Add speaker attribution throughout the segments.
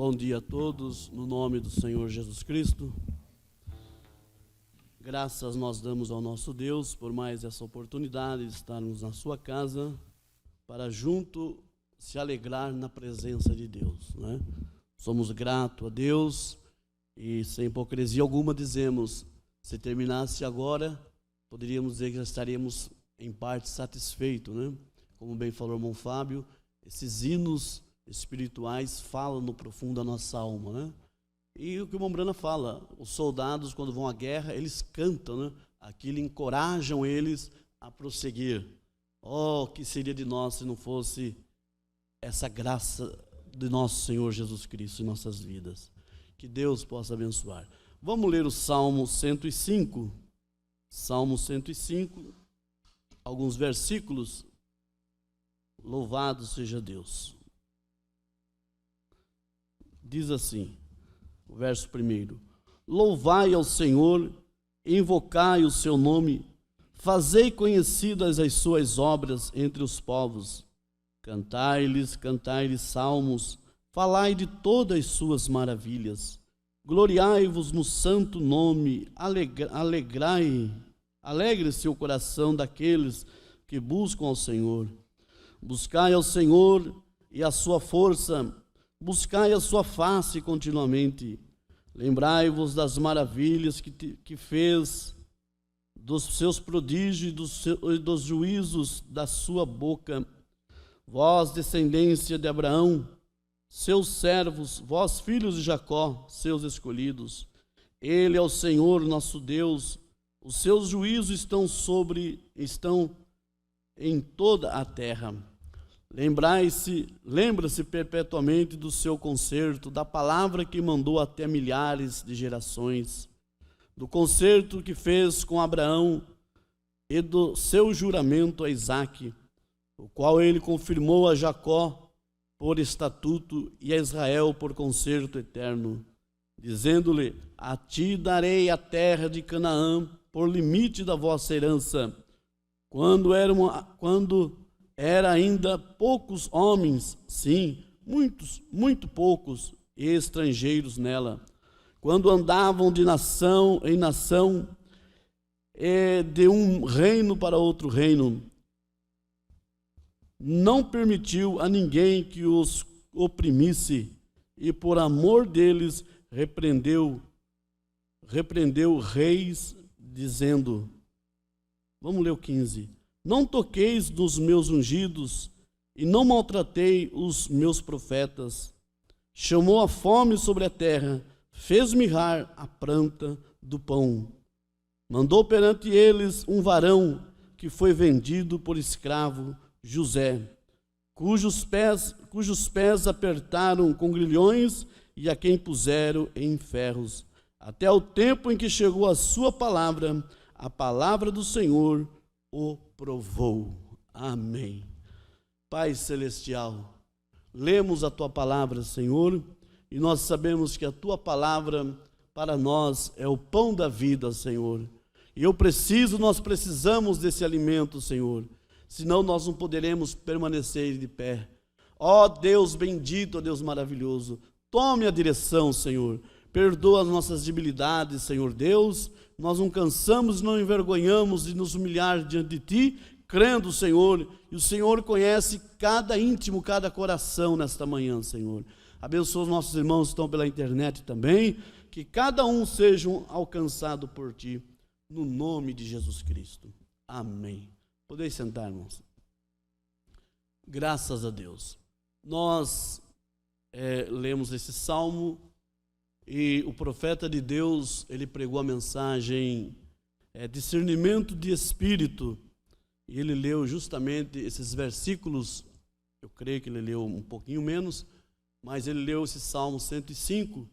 Speaker 1: Bom dia a todos, no nome do Senhor Jesus Cristo. Graças nós damos ao nosso Deus por mais essa oportunidade de estarmos na sua casa para junto se alegrar na presença de Deus, né? Somos gratos a Deus e sem hipocrisia alguma dizemos, se terminasse agora, poderíamos dizer que já estaríamos em parte satisfeitos, né? Como bem falou o irmão Fábio, esses hinos espirituais falam no profundo da nossa alma, né? E o que o irmão Brana fala, os soldados quando vão à guerra, eles cantam, né? Aquilo encorajam eles a prosseguir. Oh, que seria de nós se não fosse essa graça de nosso Senhor Jesus Cristo em nossas vidas. Que Deus possa abençoar. Vamos ler o Salmo 105. Salmo 105, alguns versículos. Louvado seja Deus. Diz assim, o verso 1: Louvai ao Senhor, invocai o seu nome, fazei conhecidas as suas obras entre os povos. Cantai-lhes salmos, falai de todas as suas maravilhas. Gloriai-vos no santo nome, alegre-se o coração daqueles que buscam ao Senhor. Buscai ao Senhor e a sua força, buscai a sua face continuamente. Lembrai-vos das maravilhas que fez, dos seus prodígios e dos juízos da sua boca. Vós, descendência de Abraão, seus servos, vós, filhos de Jacó, seus escolhidos. Ele é o Senhor nosso Deus, os seus juízos estão em toda a terra. Lembra-se perpetuamente do seu concerto, da palavra que mandou até milhares de gerações, do concerto que fez com Abraão e do seu juramento a Isaque, o qual ele confirmou a Jacó por estatuto e a Israel por concerto eterno, dizendo-lhe: a ti darei a terra de Canaã por limite da vossa herança, quando era ainda poucos homens, sim, muito poucos, e estrangeiros nela, quando andavam de nação em nação, e de um reino para outro reino. Não permitiu a ninguém que os oprimisse, e por amor deles repreendeu reis, dizendo, vamos ler o 15, não toqueis dos meus ungidos, e não maltratei os meus profetas. Chamou a fome sobre a terra, fez mirrar a planta do pão. Mandou perante eles um varão que foi vendido por escravo, José, cujos pés apertaram com grilhões e a quem puseram em ferros, até o tempo em que chegou a sua palavra, a palavra do Senhor o provou. Amém. Pai celestial, lemos a tua palavra, Senhor, e nós sabemos que a tua palavra para nós é o pão da vida, Senhor. E nós precisamos desse alimento, Senhor, senão nós não poderemos permanecer de pé. Ó Deus bendito, ó Deus maravilhoso, tome a direção, Senhor. Perdoa as nossas debilidades, Senhor Deus. Nós não cansamos, não envergonhamos de nos humilhar diante de Ti, crendo, Senhor, e o Senhor conhece cada íntimo, cada coração nesta manhã, Senhor. Abençoa os nossos irmãos que estão pela internet também, que cada um seja alcançado por Ti, no nome de Jesus Cristo. Amém. Podeis sentar, irmãos. Graças a Deus. Nós lemos esse salmo e o profeta de Deus, ele pregou a mensagem discernimento de espírito, e ele leu justamente esses versículos. Eu creio que ele leu um pouquinho menos, mas ele leu esse Salmo 105,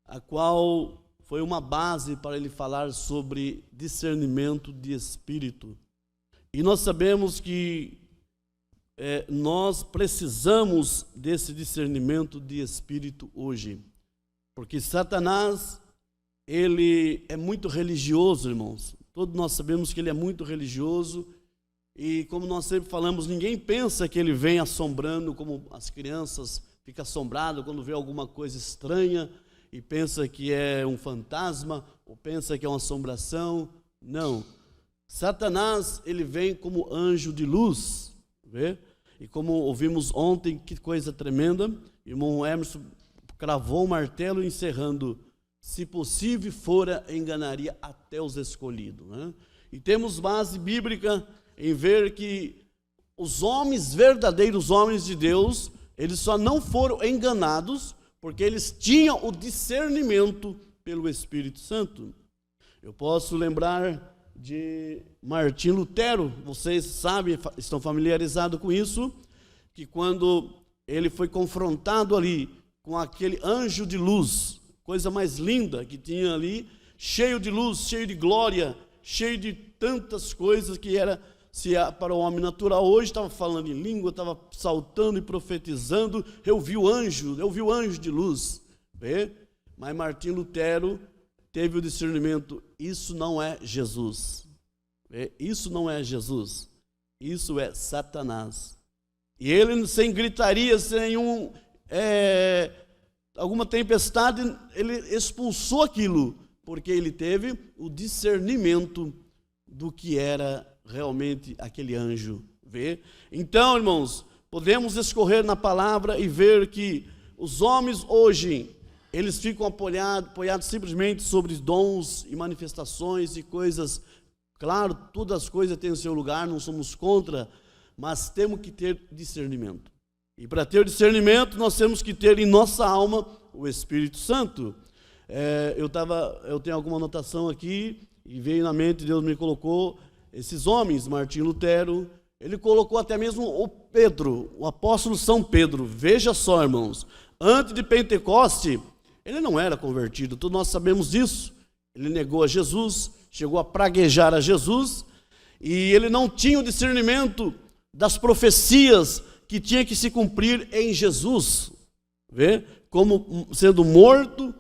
Speaker 1: a qual foi uma base para ele falar sobre discernimento de espírito. E nós sabemos que nós precisamos desse discernimento de espírito hoje, porque Satanás, ele é muito religioso, irmãos. Todos nós sabemos que ele é muito religioso, e como nós sempre falamos, ninguém pensa que ele vem assombrando como as crianças fica assombrado quando vê alguma coisa estranha e pensa que é um fantasma ou pensa que é uma assombração. Não. Satanás, ele vem como anjo de luz, vê? E como ouvimos ontem, que coisa tremenda, irmão Emerson cravou o martelo encerrando: se possível fora, enganaria até os escolhidos, né? E temos base bíblica em ver que os homens, verdadeiros homens de Deus, eles só não foram enganados porque eles tinham o discernimento pelo Espírito Santo. Eu posso lembrar de Martim Lutero, vocês sabem, estão familiarizados com isso, que quando ele foi confrontado ali com aquele anjo de luz, coisa mais linda que tinha ali, cheio de luz, cheio de glória, cheio de tantas coisas que era, se para o homem natural hoje, estava falando em língua, estava saltando e profetizando, eu vi o anjo de luz, vê? Mas Martim Lutero teve o discernimento: isso não é Jesus, vê? Isso não é Jesus, isso é Satanás. E ele, sem gritaria, sem alguma tempestade, ele expulsou aquilo, porque ele teve o discernimento do que era realmente aquele anjo, vê? Então, irmãos, podemos escorrer na palavra e ver que os homens hoje, eles ficam apoiados simplesmente sobre dons e manifestações e coisas. Claro, todas as coisas têm o seu lugar, não somos contra, mas temos que ter discernimento. E para ter discernimento, nós temos que ter em nossa alma o Espírito Santo. Eu tenho alguma anotação aqui, e veio na mente, Deus me colocou esses homens, Martim Lutero, ele colocou até mesmo o Pedro, o apóstolo São Pedro. Veja só, irmãos, antes de Pentecoste, ele não era convertido, todos nós sabemos disso. Ele negou a Jesus, chegou a praguejar a Jesus, e ele não tinha o discernimento das profecias que tinha que se cumprir em Jesus, vê? Como sendo morto,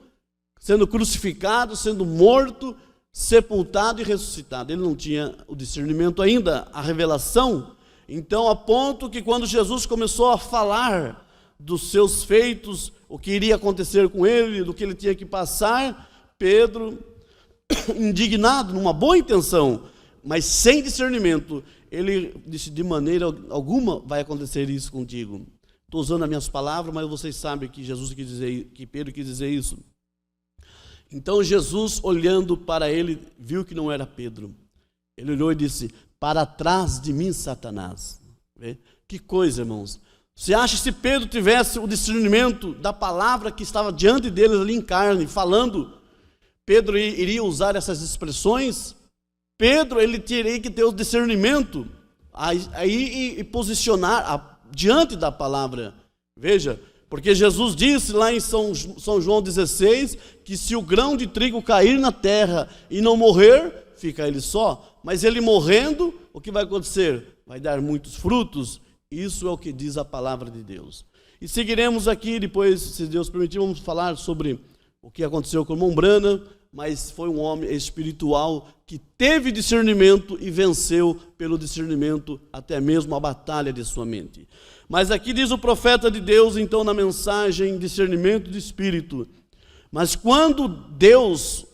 Speaker 1: sendo crucificado, sendo morto, sepultado e ressuscitado. Ele não tinha o discernimento ainda, a revelação. Então, a ponto que quando Jesus começou a falar dos seus feitos, o que iria acontecer com ele, do que ele tinha que passar, Pedro, indignado, numa boa intenção, mas sem discernimento, ele disse: de maneira alguma vai acontecer isso contigo. Estou usando as minhas palavras, mas vocês sabem que que Pedro quis dizer isso. Então Jesus, olhando para ele, viu que não era Pedro. Ele olhou e disse: para trás de mim, Satanás. Vê? Que coisa, irmãos. Você acha que se Pedro tivesse o discernimento da palavra que estava diante dele ali em carne, falando, Pedro iria usar essas expressões? Pedro, ele teria que ter o discernimento aí e posicionar diante da palavra. Veja, porque Jesus disse lá em São João 16, que se o grão de trigo cair na terra e não morrer, fica ele só. Mas ele morrendo, o que vai acontecer? Vai dar muitos frutos. Isso é o que diz a palavra de Deus. E seguiremos aqui, depois, se Deus permitir, vamos falar sobre o que aconteceu com o irmão Brana, mas foi um homem espiritual que teve discernimento e venceu pelo discernimento até mesmo a batalha de sua mente. Mas aqui diz o profeta de Deus, então, na mensagem, discernimento de espírito. Mas quando Deus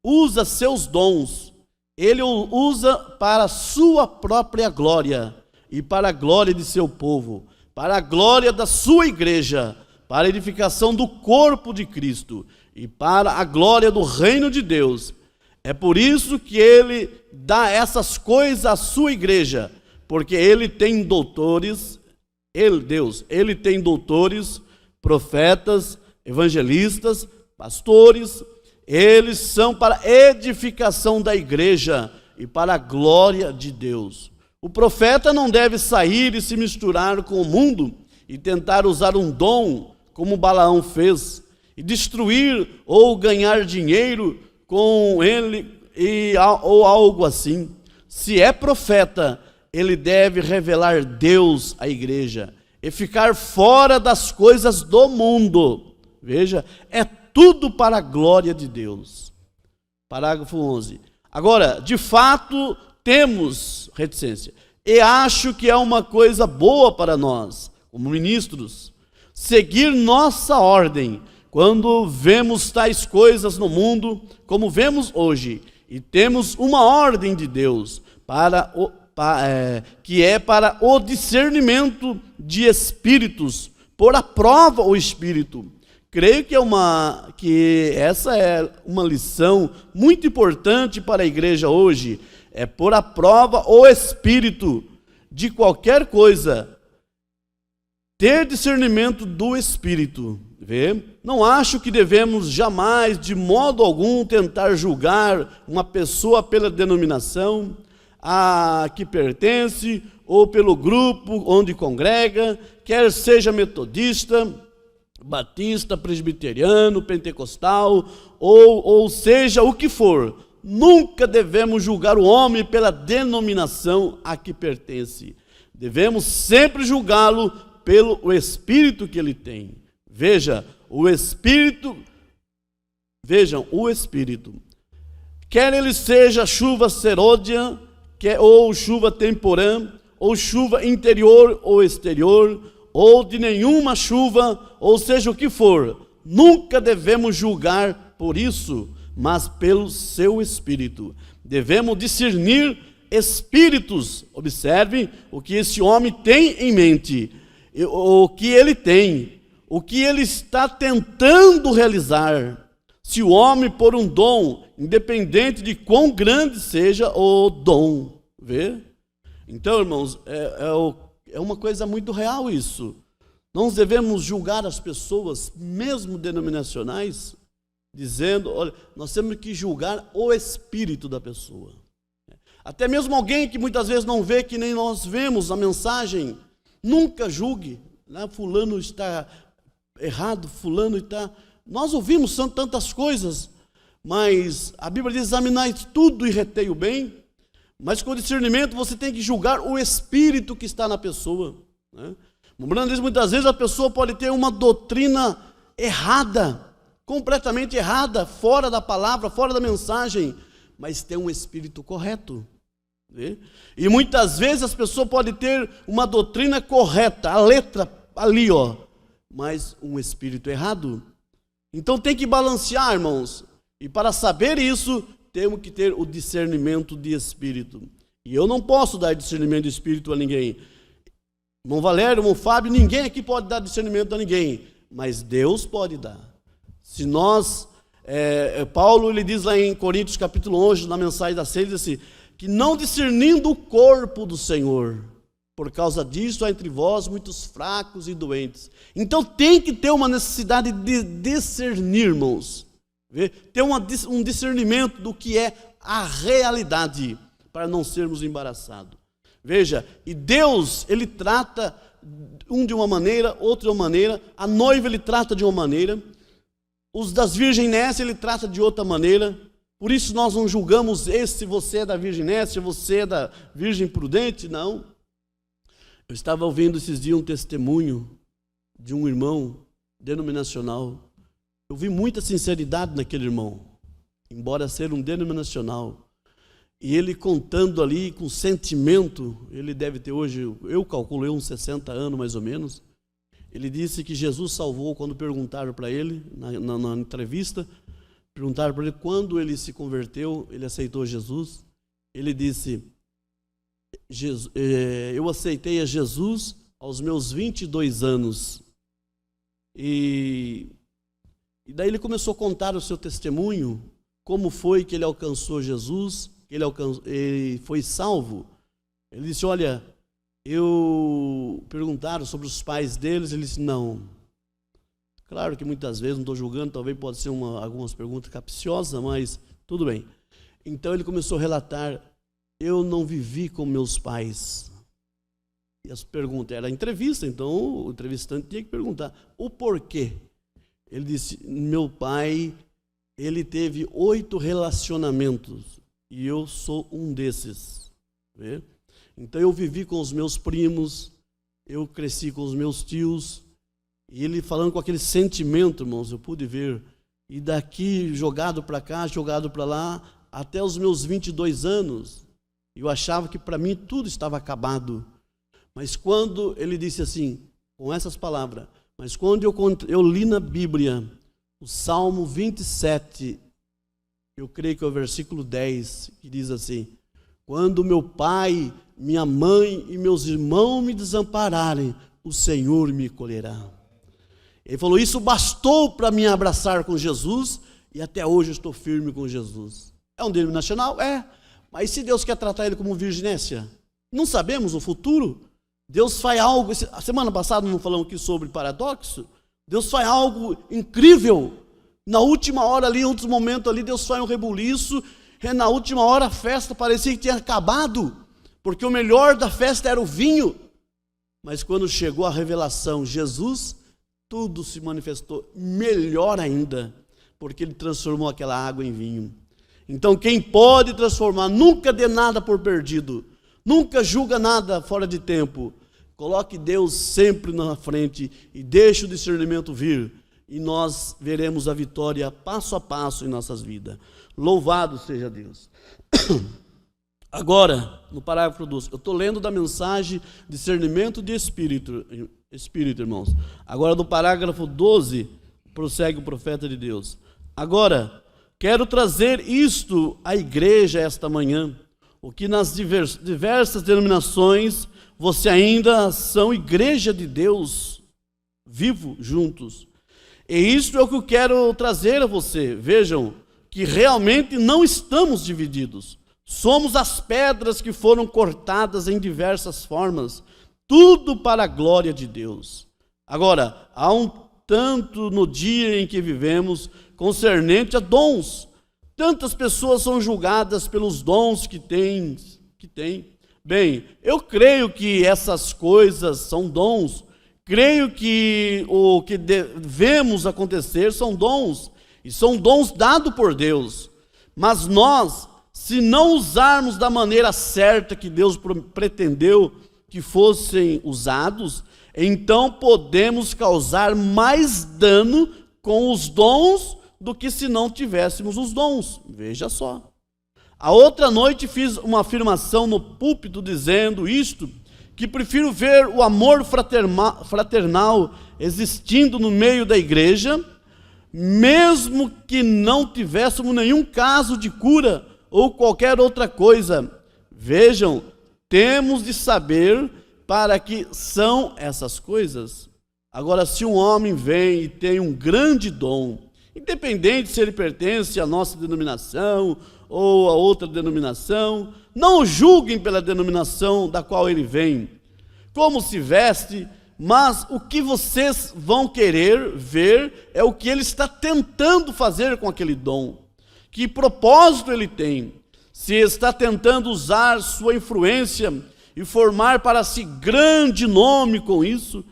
Speaker 1: usa seus dons, Ele o usa para a sua própria glória e para a glória de seu povo, para a glória da sua igreja, para a edificação do corpo de Cristo e para a glória do reino de Deus. É por isso que Ele dá essas coisas à sua igreja, porque Ele tem doutores, Ele tem doutores, profetas, evangelistas, pastores. Eles são para a edificação da igreja e para a glória de Deus. O profeta não deve sair e se misturar com o mundo e tentar usar um dom, como Balaão fez, e destruir ou ganhar dinheiro com ele ou algo assim. Se é profeta, ele deve revelar Deus à igreja e ficar fora das coisas do mundo. Veja, é tudo para a glória de Deus. Parágrafo 11. Agora, de fato, temos reticência. E acho que é uma coisa boa para nós, como ministros, seguir nossa ordem quando vemos tais coisas no mundo como vemos hoje, e temos uma ordem de Deus que é para o discernimento de espíritos, pôr à prova o espírito. Creio que essa é uma lição muito importante para a igreja hoje, é pôr à prova o espírito de qualquer coisa, ter discernimento do espírito. Vê? Não acho que devemos jamais, de modo algum, tentar julgar uma pessoa pela denominação a que pertence ou pelo grupo onde congrega, quer seja metodista, batista, presbiteriano, pentecostal, ou seja o que for. Nunca devemos julgar o homem pela denominação a que pertence. Devemos sempre julgá-lo pelo espírito que ele tem. Vejam, o espírito, quer ele seja chuva serôdia, ou chuva temporã, ou chuva interior ou exterior, ou de nenhuma chuva, ou seja o que for, nunca devemos julgar por isso, mas pelo seu espírito. Devemos discernir espíritos. Observe o que esse homem tem em mente, o que ele tem, o que ele está tentando realizar. Se o homem por um dom, independente de quão grande seja o dom, vê? Então, irmãos, é uma coisa muito real isso. Não devemos julgar as pessoas, mesmo denominacionais, dizendo, olha, nós temos que julgar o espírito da pessoa. Até mesmo alguém que muitas vezes não vê, que nem nós vemos a mensagem, nunca julgue, né? Fulano está errado, fulano está... Nós ouvimos tantas coisas, mas a Bíblia diz, examinai tudo e retei o bem, mas com discernimento você tem que julgar o espírito que está na pessoa, né? Muitas vezes a pessoa pode ter uma doutrina errada, completamente errada, fora da palavra, fora da mensagem, mas tem um espírito correto. Né? E muitas vezes as pessoas podem ter uma doutrina correta, a letra ali, ó, mas um espírito errado. Então tem que balancear, irmãos. E para saber isso, temos que ter o discernimento de espírito. E eu não posso dar discernimento de espírito a ninguém. Irmão Valério, irmão Fábio, ninguém aqui pode dar discernimento a ninguém, mas Deus pode dar. Se nós, Paulo, ele diz lá em Coríntios capítulo 11, na mensagem da ceia, diz assim, que não discernindo o corpo do Senhor, por causa disso há entre vós muitos fracos e doentes. Então tem que ter uma necessidade de discernir, irmãos. Ter um discernimento do que é a realidade, para não sermos embaraçados. Veja, e Deus, ele trata um de uma maneira, outro de uma maneira, a noiva ele trata de uma maneira, os das virginés ele trata de outra maneira, por isso nós não julgamos se você é da virginés, se você é da virgem prudente, não. Eu estava ouvindo esses dias um testemunho de um irmão denominacional, eu vi muita sinceridade naquele irmão, embora ser um denominacional, e ele contando ali com sentimento, ele deve ter hoje, eu calculei uns 60 anos mais ou menos, ele disse que Jesus salvou, quando perguntaram para ele, na entrevista, perguntaram para ele quando ele se converteu, ele aceitou Jesus, ele disse, eu aceitei a Jesus aos meus 22 anos, e daí ele começou a contar o seu testemunho, como foi que ele alcançou Jesus, ele foi salvo. Ele disse, olha, perguntaram sobre os pais deles, ele disse, não. Claro que muitas vezes, não estou julgando, talvez pode ser algumas perguntas capciosas, mas tudo bem. Então ele começou a relatar, eu não vivi com meus pais. E as perguntas, era entrevista, então o entrevistante tinha que perguntar, o porquê? Ele disse, meu pai, ele teve 8 relacionamentos, e eu sou um desses. Vê? Então eu vivi com os meus primos, eu cresci com os meus tios, e ele falando com aquele sentimento, irmãos, eu pude ver, e daqui jogado para cá, jogado para lá, até os meus 22 anos, eu achava que para mim tudo estava acabado, mas quando ele disse assim, com essas palavras. Mas quando eu li na Bíblia o Salmo 27, eu creio que é o versículo 10, que diz assim: quando meu pai, minha mãe e meus irmãos me desampararem, o Senhor me colherá. Ele falou, isso bastou para me abraçar com Jesus, e até hoje eu estou firme com Jesus. É um denominacional? É. Mas se Deus quer tratar ele como virginécia? Não sabemos o futuro. Deus faz algo, a semana passada não falamos aqui sobre paradoxo? Deus faz algo incrível. Na última hora ali, em outros momentos ali, Deus faz um rebuliço. E na última hora a festa parecia que tinha acabado, porque o melhor da festa era o vinho. Mas quando chegou a revelação, Jesus, tudo se manifestou melhor ainda, porque ele transformou aquela água em vinho. Então quem pode transformar, nunca dê nada por perdido, nunca julga nada fora de tempo. Coloque Deus sempre na frente e deixe o discernimento vir, e nós veremos a vitória passo a passo em nossas vidas. Louvado seja Deus. Agora, no parágrafo 12, eu estou lendo da mensagem discernimento de espírito, irmãos. Agora, no parágrafo 12, prossegue o profeta de Deus. Agora, quero trazer isto à igreja esta manhã, o que nas diversas denominações você ainda são igreja de Deus, vivo juntos. E isto é o que eu quero trazer a você. Vejam que realmente não estamos divididos. Somos as pedras que foram cortadas em diversas formas, tudo para a glória de Deus. Agora, há um tanto no dia em que vivemos concernente a dons. Tantas pessoas são julgadas pelos dons que têm. Bem, eu creio que essas coisas são dons. Creio que o que devemos acontecer são dons. E são dons dados por Deus. Mas nós, se não usarmos da maneira certa que Deus pretendeu que fossem usados, então podemos causar mais dano com os dons do que se não tivéssemos os dons. Veja só. A outra noite fiz uma afirmação no púlpito dizendo isto, que prefiro ver o amor fraternal existindo no meio da igreja, mesmo que não tivéssemos nenhum caso de cura ou qualquer outra coisa. Vejam, temos de saber para que são essas coisas. Agora, se um homem vem e tem um grande dom, independente se ele pertence à nossa denominação ou a outra denominação, não o julguem pela denominação da qual ele vem, como se veste, mas o que vocês vão querer ver é o que ele está tentando fazer com aquele dom. Que propósito ele tem? Se está tentando usar sua influência e formar para si grande nome com isso,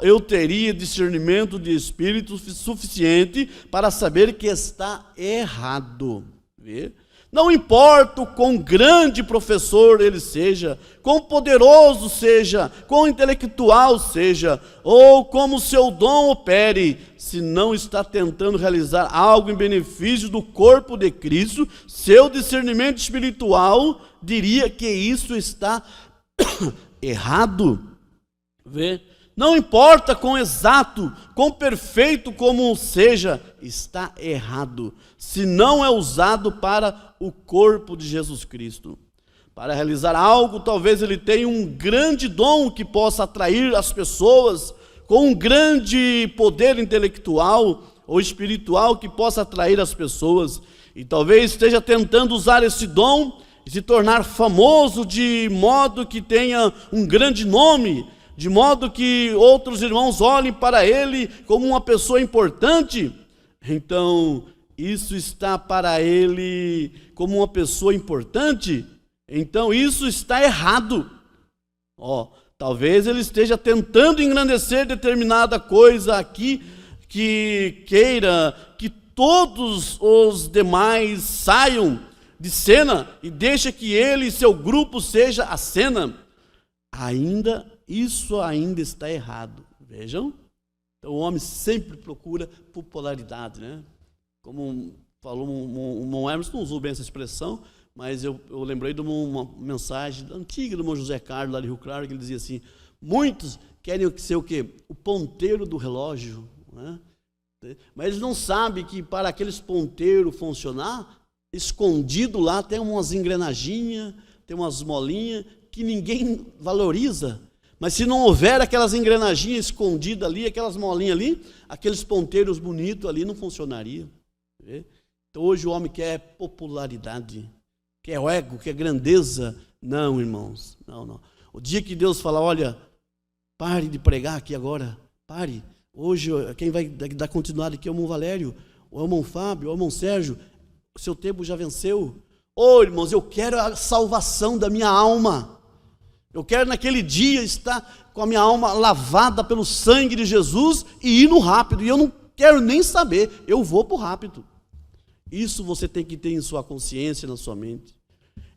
Speaker 1: eu teria discernimento de espírito suficiente para saber que está errado. Vê? Não importa o quão grande professor ele seja, quão poderoso seja, quão intelectual seja, ou como seu dom opere, se não está tentando realizar algo em benefício do corpo de Cristo, seu discernimento espiritual diria que isso está errado. Vê? Não importa quão exato, quão perfeito como seja, está errado, se não é usado para o corpo de Jesus Cristo. Para realizar algo, talvez ele tenha um grande dom que possa atrair as pessoas, com um grande poder intelectual ou espiritual que possa atrair as pessoas, e talvez esteja tentando usar esse dom e se tornar famoso de modo que tenha um grande nome, de modo que outros irmãos olhem para ele como uma pessoa importante. Então, isso está para ele como uma pessoa importante, então isso está errado. Talvez ele esteja tentando engrandecer determinada coisa aqui, que queira que todos os demais saiam de cena e deixe que ele e seu grupo seja a cena. Isso ainda está errado. Vejam? Então o homem sempre procura popularidade, né? Como falou o irmão Hermes, não usou bem essa expressão, mas eu lembrei de uma mensagem antiga do irmão José Carlos, lá de Rio Claro, que ele dizia assim: Muitos querem ser o quê? O ponteiro do relógio, né? Mas eles não sabem que para aqueles ponteiros funcionar, escondido lá tem umas engrenaginhas, tem umas molinhas que ninguém valoriza. Mas se não houver aquelas engrenaginhas escondidas ali, aquelas molinhas ali, aqueles ponteiros bonitos ali não funcionariam. Então hoje o homem quer popularidade, quer ego, quer grandeza. Não, irmãos, não. O dia que Deus falar, olha, pare de pregar aqui agora, pare. Hoje, quem vai dar continuidade aqui é o irmão Valério, o irmão Fábio, o irmão Sérgio. O seu tempo já venceu. Irmãos, eu quero a salvação da minha alma. Eu quero naquele dia estar com a minha alma lavada pelo sangue de Jesus e ir no rápido. E eu não quero nem saber, eu vou para o rápido. Isso você tem que ter em sua consciência, na sua mente.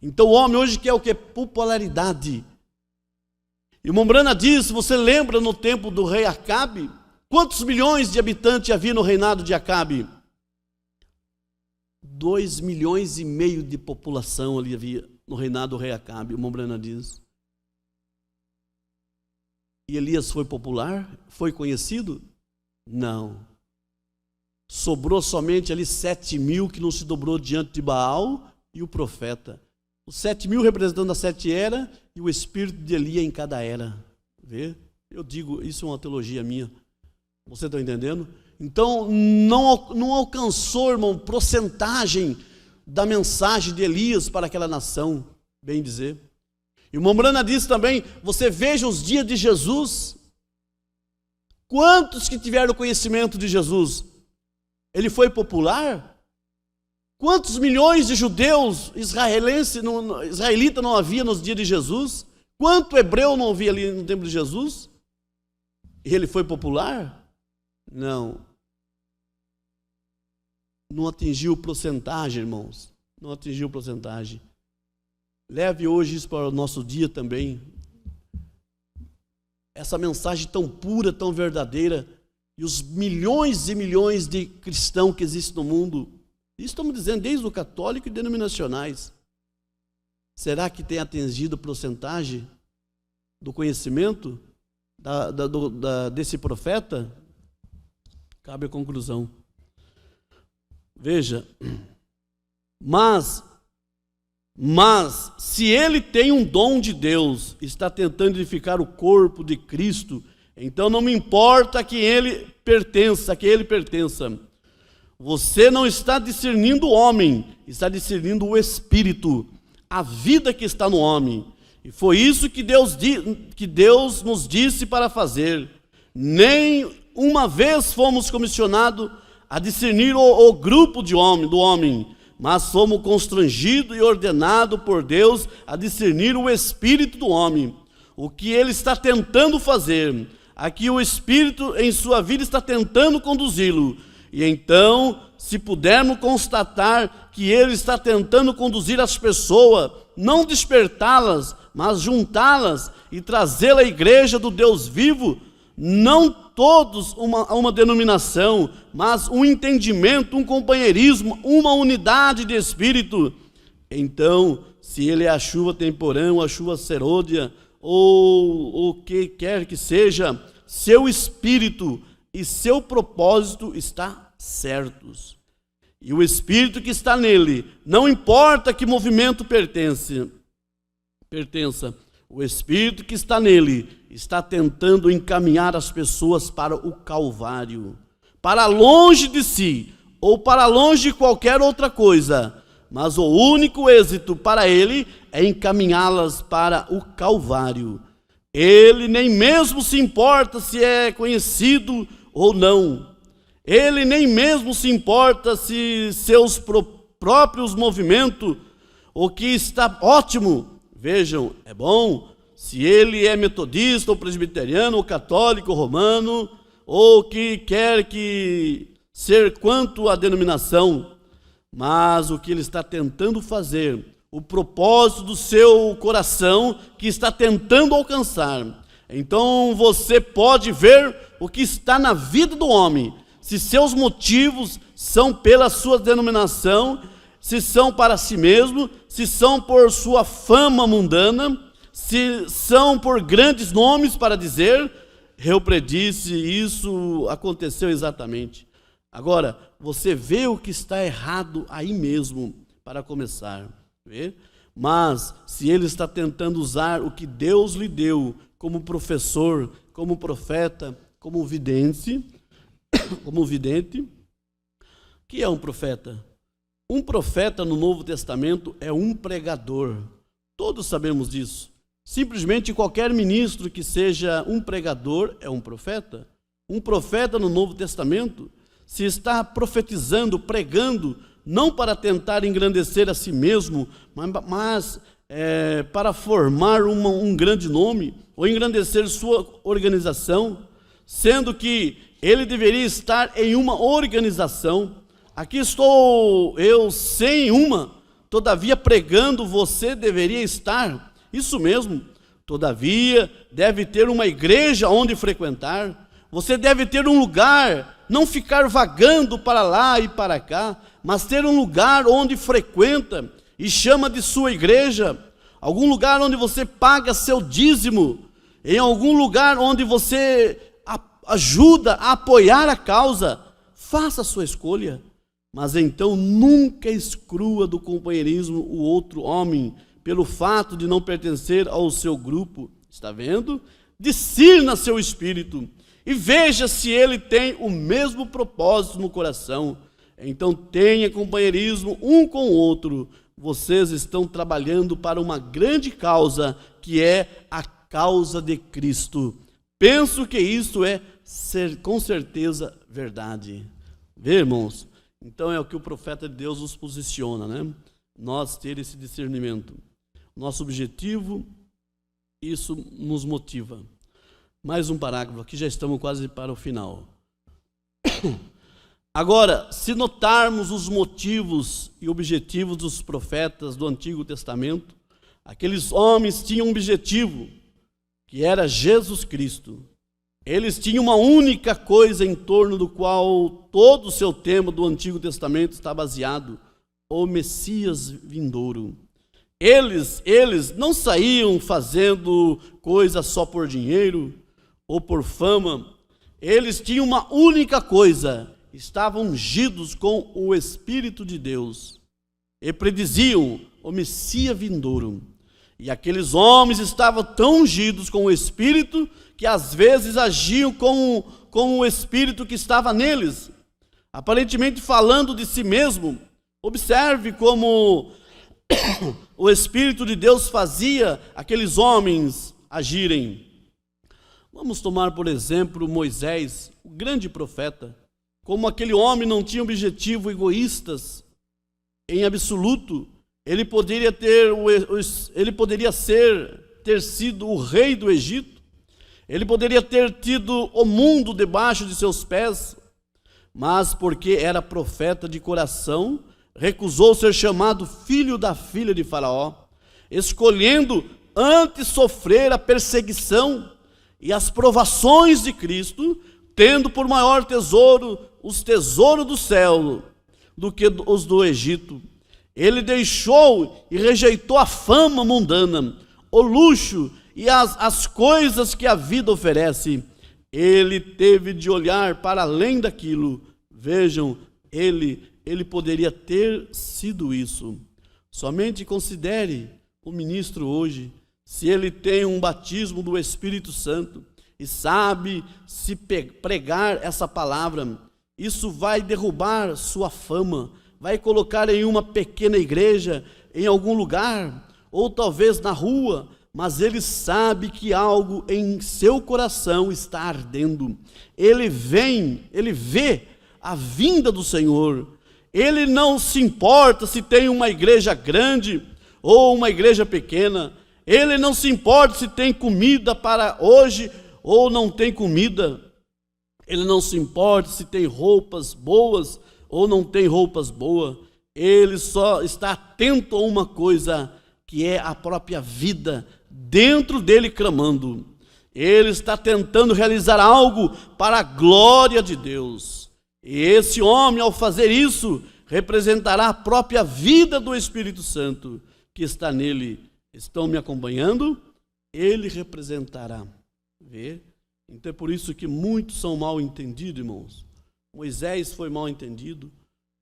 Speaker 1: Então o homem hoje quer o quê? Popularidade. E o irmão Brana diz, você lembra no tempo do rei Acabe? Quantos milhões de habitantes havia no reinado de Acabe? 2,5 milhões de população ali havia no reinado do rei Acabe, o irmão Brana diz. E Elias foi popular? Foi conhecido? Não. Sobrou somente ali 7.000 que não se dobrou diante de Baal e o profeta. Os 7.000 representando as 7 eras e o espírito de Elias em cada era. Vê? Eu digo, isso é uma teologia minha. Você está entendendo? Então, não alcançou, irmão, porcentagem da mensagem de Elias para aquela nação, bem dizer. E o irmão Brana diz também, você veja os dias de Jesus. Quantos que tiveram conhecimento de Jesus? Ele foi popular? Quantos milhões de judeus israelitas não havia nos dias de Jesus? Quanto hebreu não havia ali no tempo de Jesus? E ele foi popular? Não. Não atingiu porcentagem, irmãos. Não atingiu porcentagem. Leve hoje isso para o nosso dia também. Essa mensagem tão pura, tão verdadeira. E os milhões e milhões de cristãos que existem no mundo. Isso estamos dizendo desde o católico e denominacionais. Será que tem atingido a porcentagem do conhecimento desse profeta? Cabe a conclusão. Veja, mas se ele tem um dom de Deus, está tentando edificar o corpo de Cristo, então não me importa a que ele pertença. Você não está discernindo o homem, está discernindo o Espírito, a vida que está no homem. E foi isso que Deus nos disse para fazer. Nem uma vez fomos comissionados a discernir o grupo do homem, mas fomos constrangidos e ordenados por Deus a discernir o espírito do homem, o que ele está tentando fazer. Aqui o Espírito em sua vida está tentando conduzi-lo. E então, se pudermos constatar que ele está tentando conduzir as pessoas, não despertá-las, mas juntá-las e trazê-las à igreja do Deus vivo, não todos uma denominação, mas um entendimento, um companheirismo, uma unidade de espírito. Então, se ele é a chuva temporã, a chuva serôdia, ou o que quer que seja, seu espírito e seu propósito está certos. E o espírito que está nele, não importa que movimento pertença, o espírito que está nele está tentando encaminhar as pessoas para o Calvário, para longe de si, ou para longe de qualquer outra coisa, mas o único êxito para ele é encaminhá-las para o Calvário. Ele nem mesmo se importa se é conhecido ou não. Ele nem mesmo se importa se seus próprios movimentos, o que está ótimo, vejam, é bom, se ele é metodista, ou presbiteriano, ou católico, ou romano, ou que quer que ser quanto à denominação, mas o que ele está tentando fazer, o propósito do seu coração que está tentando alcançar. Então você pode ver o que está na vida do homem, se seus motivos são pela sua denominação, se são para si mesmo, se são por sua fama mundana, se são por grandes nomes para dizer, eu predisse, isso aconteceu exatamente. Agora, você vê o que está errado aí mesmo, para começar, vê? Mas, se ele está tentando usar o que Deus lhe deu como professor, como profeta, como vidente, que é um profeta? Um profeta no Novo Testamento é um pregador. Todos sabemos disso. Simplesmente qualquer ministro que seja um pregador é um profeta. Um profeta no Novo Testamento se está profetizando, pregando, não para tentar engrandecer a si mesmo, mas para formar um grande nome, ou engrandecer sua organização, sendo que ele deveria estar em uma organização. Aqui estou eu sem uma, todavia pregando, você deveria estar. Isso mesmo, todavia deve ter uma igreja onde frequentar, você deve ter um lugar, não ficar vagando para lá e para cá, mas ter um lugar onde frequenta e chama de sua igreja, algum lugar onde você paga seu dízimo, em algum lugar onde você ajuda a apoiar a causa. Faça a sua escolha, mas então nunca exclua do companheirismo o outro homem, pelo fato de não pertencer ao seu grupo. Está vendo? Discirna seu espírito e veja se ele tem o mesmo propósito no coração. Então tenha companheirismo um com o outro. Vocês estão trabalhando para uma grande causa, que é a causa de Cristo. Penso que isso é com certeza verdade. Vê, irmãos? Então é o que o profeta de Deus nos posiciona, né? Nós ter esse discernimento. Nosso objetivo, isso nos motiva. Mais um parágrafo, aqui já estamos quase para o final. Agora, se notarmos os motivos e objetivos dos profetas do Antigo Testamento, aqueles homens tinham um objetivo, que era Jesus Cristo. Eles tinham uma única coisa em torno do qual todo o seu tema do Antigo Testamento está baseado: o Messias vindouro. Eles não saíam fazendo coisas só por dinheiro ou por fama. Eles tinham uma única coisa: estavam ungidos com o Espírito de Deus e prediziam o Messias vindouro. E aqueles homens estavam tão ungidos com o Espírito que às vezes agiam com o Espírito que estava neles, aparentemente falando de si mesmo. Observe como o Espírito de Deus fazia aqueles homens agirem. Vamos tomar, por exemplo, Moisés, o grande profeta. Como aquele homem não tinha objetivo egoístas em absoluto, ele poderia ter sido o rei do Egito, ele poderia ter tido o mundo debaixo de seus pés, mas porque era profeta de coração, recusou ser chamado filho da filha de Faraó, escolhendo antes sofrer a perseguição e as provações de Cristo, tendo por maior tesouro os tesouros do céu do que os do Egito. Ele deixou e rejeitou a fama mundana, o luxo e as coisas que a vida oferece. Ele teve de olhar para além daquilo. Vejam, ele poderia ter sido isso. Somente considere o ministro hoje, se ele tem um batismo do Espírito Santo e sabe se pregar essa palavra, isso vai derrubar sua fama, vai colocar em uma pequena igreja, em algum lugar, ou talvez na rua, mas ele sabe que algo em seu coração está ardendo. Ele vê a vinda do Senhor. Ele não se importa se tem uma igreja grande ou uma igreja pequena. Ele não se importa se tem comida para hoje ou não tem comida. Ele não se importa se tem roupas boas ou não tem roupas boas. Ele só está atento a uma coisa, que é a própria vida dentro dele clamando. Ele está tentando realizar algo para a glória de Deus. E esse homem, ao fazer isso, representará a própria vida do Espírito Santo que está nele. Estão me acompanhando? ele representará. Vê? Então é por isso que muitos são mal entendidos, irmãos. Moisés foi mal entendido,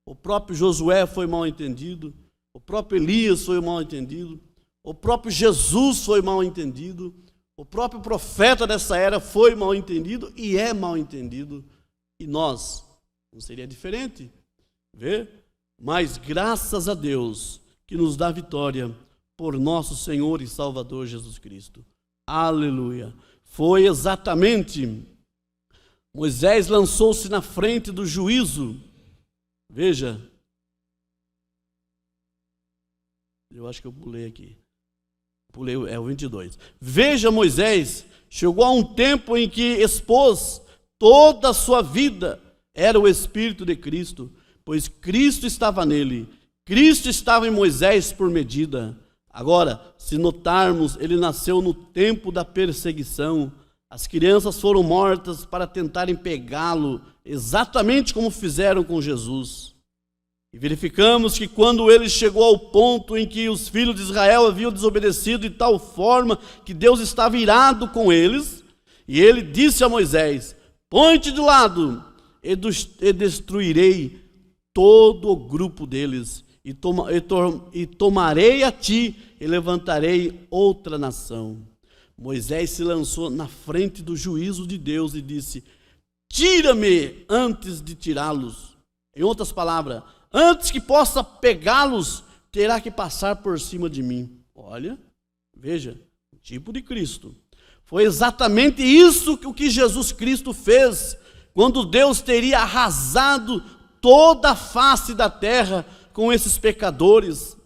Speaker 1: o próprio Josué foi mal entendido, o próprio Elias foi mal entendido, o próprio Jesus foi mal entendido, o próprio profeta dessa era foi mal entendido e é mal entendido. E nós, não seria diferente? Vê? Mas graças a Deus que nos dá vitória por nosso Senhor e Salvador Jesus Cristo. Aleluia! Foi exatamente, Moisés lançou-se na frente do juízo. Veja, eu acho que eu pulei aqui. É o 22. Veja, Moisés chegou a um tempo em que expôs toda a sua vida, era o Espírito de Cristo, pois Cristo estava nele, Cristo estava em Moisés por medida. Agora, se notarmos, ele nasceu no tempo da perseguição. As crianças foram mortas para tentarem pegá-lo, exatamente como fizeram com Jesus. E verificamos que quando ele chegou ao ponto em que os filhos de Israel haviam desobedecido de tal forma que Deus estava irado com eles, e ele disse a Moisés: põe-te de lado e destruirei todo o grupo deles, e tomarei a ti e levantarei outra nação. Moisés se lançou na frente do juízo de Deus e disse: tira-me antes de tirá-los. Em outras palavras, antes que possa pegá-los, terá que passar por cima de mim. Olha, veja, o tipo de Cristo. Foi exatamente isso que Jesus Cristo fez, quando Deus teria arrasado toda a face da terra com esses pecadores.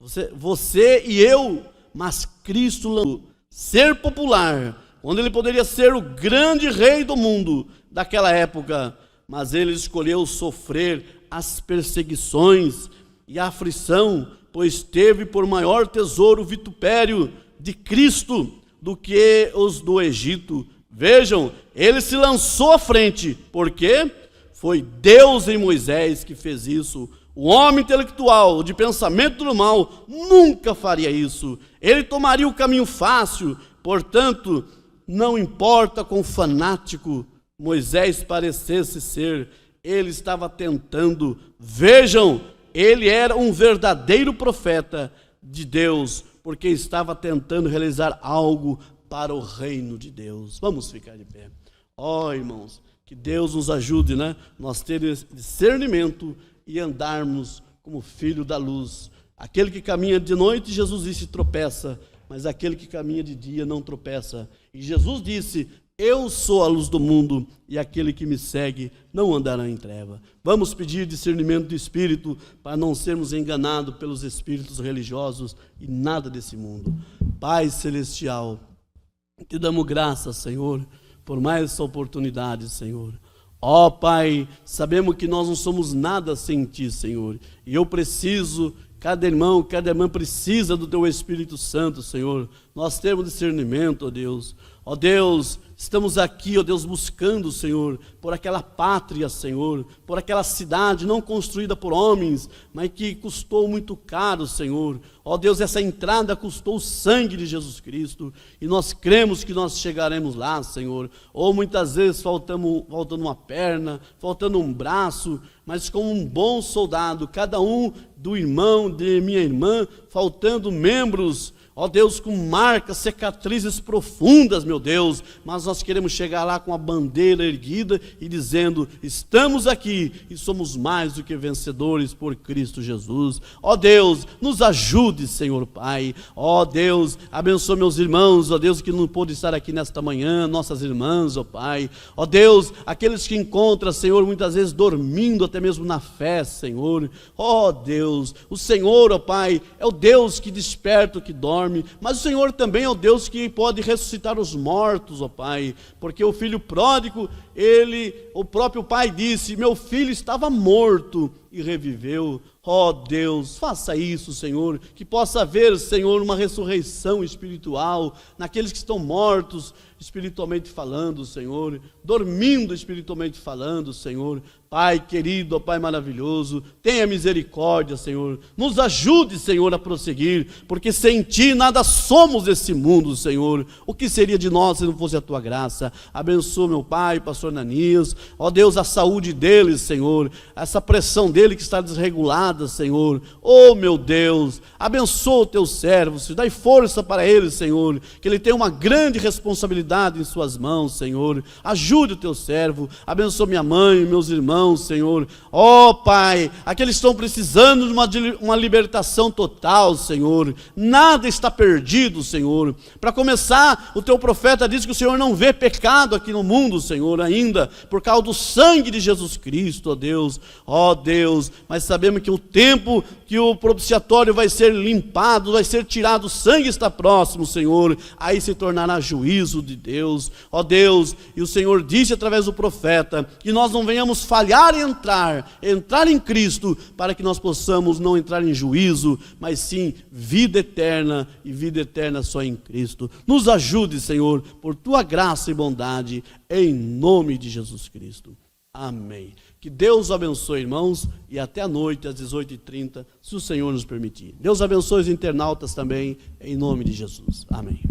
Speaker 1: Você e eu, mas Cristo ser popular, quando ele poderia ser o grande rei do mundo daquela época, mas ele escolheu sofrer as perseguições e a aflição, pois teve por maior tesouro o vitupério de Cristo do que os do Egito. Vejam, ele se lançou à frente, porque foi Deus em Moisés que fez isso. O homem intelectual, de pensamento do mal, nunca faria isso. Ele tomaria o caminho fácil. Portanto, não importa quão fanático Moisés parecesse ser, ele estava tentando. Vejam, ele era um verdadeiro profeta de Deus, porque estava tentando realizar algo para o reino de Deus. Vamos ficar de pé. Ó, irmãos, que Deus nos ajude, né? Nós termos discernimento e andarmos como filho da luz. Aquele que caminha de noite, Jesus disse, tropeça, mas aquele que caminha de dia não tropeça. E Jesus disse: eu sou a luz do mundo, e aquele que me segue não andará em treva. Vamos pedir discernimento do Espírito para não sermos enganados pelos espíritos religiosos e nada desse mundo. Pai Celestial, te damos graças, Senhor, por mais essa oportunidade, Senhor. Ó Pai, sabemos que nós não somos nada sem Ti, Senhor, e eu preciso, cada irmão, cada irmã precisa do Teu Espírito Santo, Senhor. Nós temos discernimento, ó Deus. Ó Deus, estamos aqui, ó Deus, buscando, Senhor, por aquela pátria, Senhor, por aquela cidade não construída por homens, mas que custou muito caro, Senhor. Ó Deus, essa entrada custou o sangue de Jesus Cristo, e nós cremos que nós chegaremos lá, Senhor. Ou muitas vezes faltando uma perna, faltando um braço, mas como um bom soldado, cada um do irmão, de minha irmã, faltando membros, ó Deus, com marcas, cicatrizes profundas, meu Deus, mas nós queremos chegar lá com a bandeira erguida e dizendo: estamos aqui e somos mais do que vencedores por Cristo Jesus. Ó Deus, nos ajude, Senhor Pai. Ó Deus, abençoe meus irmãos, ó Deus, que não pôde estar aqui nesta manhã, nossas irmãs, ó Pai. Ó Deus, aqueles que encontram, Senhor, muitas vezes dormindo até mesmo na fé, Senhor. Ó Deus, o Senhor, ó Pai, é o Deus que desperta o que dorme, mas o Senhor também é o Deus que pode ressuscitar os mortos, ó Pai, porque o filho pródigo, o próprio pai disse: meu filho estava morto e reviveu. Ó Deus, faça isso, Senhor, que possa haver, Senhor, uma ressurreição espiritual naqueles que estão mortos espiritualmente falando, Senhor, dormindo espiritualmente falando, Senhor. Pai querido, ó Pai maravilhoso, tenha misericórdia, Senhor. Nos ajude, Senhor, a prosseguir, porque sem Ti nada somos desse mundo, Senhor. O que seria de nós se não fosse a Tua graça? Abençoa meu Pai, pastor Ananias, ó Deus, a saúde dele, Senhor, essa pressão dele que está desregulada, Senhor. Ó meu Deus, abençoa o Teu servo, Senhor. Dai força para ele, Senhor, que ele tenha uma grande responsabilidade em suas mãos, Senhor. Ajude o Teu servo, abençoa minha mãe, meus irmãos, Senhor. Ó Pai, aqueles que estão precisando de uma libertação total, Senhor. Nada está perdido, Senhor. Para começar, o Teu profeta diz que o Senhor não vê pecado aqui no mundo, Senhor, ainda, por causa do sangue de Jesus Cristo, ó Deus. Ó Deus, mas sabemos que o tempo que o propiciatório vai ser limpado, vai ser tirado, o sangue está próximo, Senhor. Aí se tornará juízo de Deus, ó Deus. E o Senhor disse através do profeta que nós não venhamos falhar em entrar em Cristo, para que nós possamos não entrar em juízo, mas sim vida eterna, e vida eterna só em Cristo. Nos ajude, Senhor, por Tua graça e bondade, em nome de Jesus Cristo. Amém. Que Deus abençoe, irmãos, e até a noite, às 18h30, se o Senhor nos permitir. Deus abençoe os internautas também, em nome de Jesus. Amém.